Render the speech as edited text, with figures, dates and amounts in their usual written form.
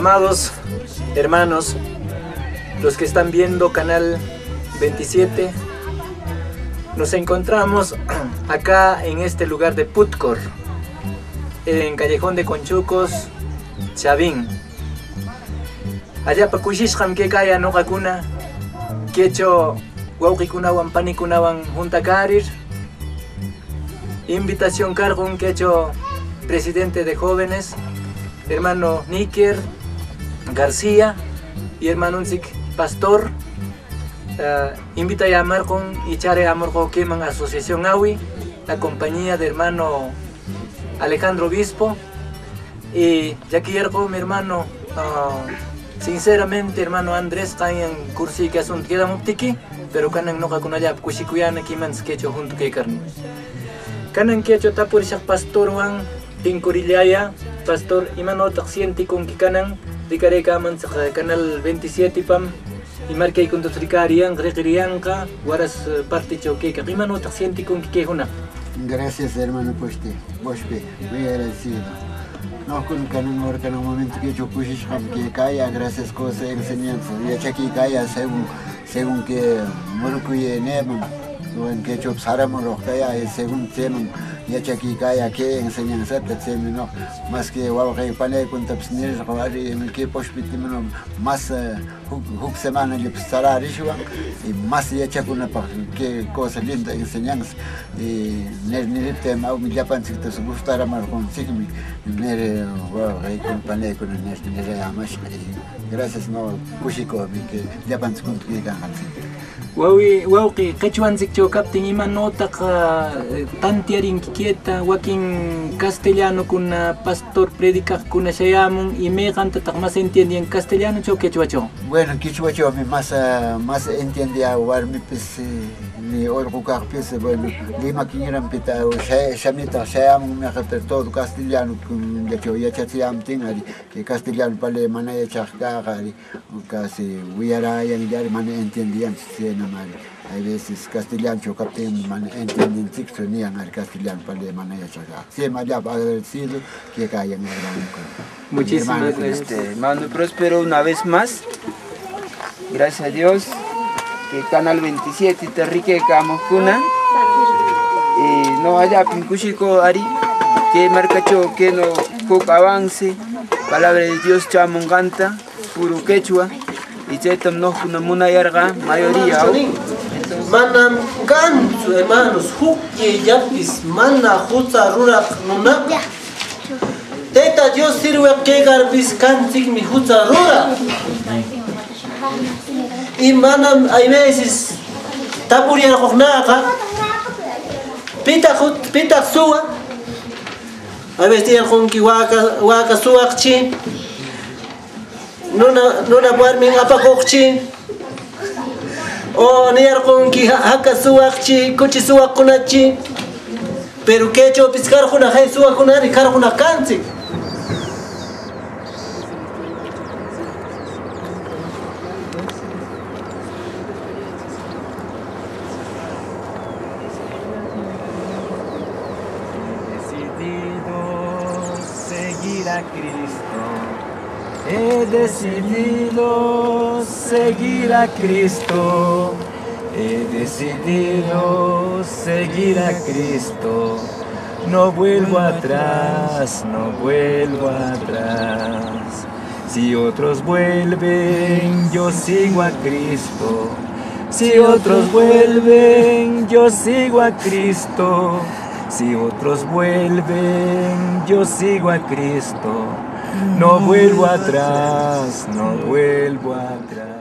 Amados hermanos, los que están viendo Canal 27, nos encontramos acá en este lugar de Putcor, en Callejón de Conchucos, Chavín. Allá pa kushishkam que kaya no kakuna, que hecho wauqikunawan panikunawan junta karir. Invitación cargon que ha hecho presidente de jóvenes, hermano Níker García y hermano Unsik Pastor. Invita a llamar con Ichare Amorgo Queman Asociación Awi, la compañía de hermano Alejandro Obispo. Y ya quiero mi hermano, sinceramente hermano Andrés, está en cursi que asunto queda muptiki, pero canan no kakunaya kushikuyana kimans que hecho junto que carne. Kanan que hecho tapur siya pastor wang tingkurillaya, pastor imano taksienti kung kikanan di kare kaman sa Canal 27 pam imarkay kung tutrikariang rekiriang ka waras parte choque ka imano taksienti kung kikehuna. Gracias hermano Poste, Bospe, muy agradecido. No con canon ahora en un momento que yo puse que calla gracias cosas enseñanza y hecha que calla según que morucuye neman en que yo saramo lo calla según teman y hecha que calla que enseñanza te no más que wow que pane con tapsnir y el que pospiti menos más hook semana le pasará y más y hecha con una que cosa linda enseñanza y ni tema o mi japan si te gustara más con sigmi nere wow que con pane con nere amash gracias no kushiko que japan con que ganan Wawi quechuan zikcho captain iman nota tantiarin kieta wakin castellano kuna pastor predica kuna shayamun y me canta más entiende en castellano cho quechuacho. Bueno, quechuacho me más entiende a warmi pues ni orgukar pues bueno lima kingiran pita o shamita shayamun me hacer todo castellano kun de cho ya chatiam tingari que castellano pale manaya chakari casi wiara yang dari mana entendian hay veces castellano captain man entienden sixto ni en el castellano para le manera chaga. Sí, me ha agradecido que caiga en el banco. Muchísimas gracias. Hermano Próspero, una vez más, gracias a Dios que Canal 27 te rique Camocuna y no haya pincuchico ari que marcacho que no poco avance, palabra de Dios chamonganta, puro quechua. Y chetam no kuna muna yarga mayoría manam gansu hermanos huki yapis mana justa rurak nuna teta Dios sirve que garbis cantik mi justa rura y manam hay veces tapuria jornada pita suwa a veces con que waka suakchi nuna buarmin apakokchi o niar con que haka suakchi kuchi suakunachi pero que yo piscar juna hay suakunari kar juna kansi He decidido seguir a Cristo, he decidido seguir a Cristo, no vuelvo atrás, no vuelvo atrás. Si otros vuelven, yo sigo a Cristo, si otros vuelven, yo sigo a Cristo, si otros vuelven, yo sigo a Cristo. No vuelvo atrás, no vuelvo atrás.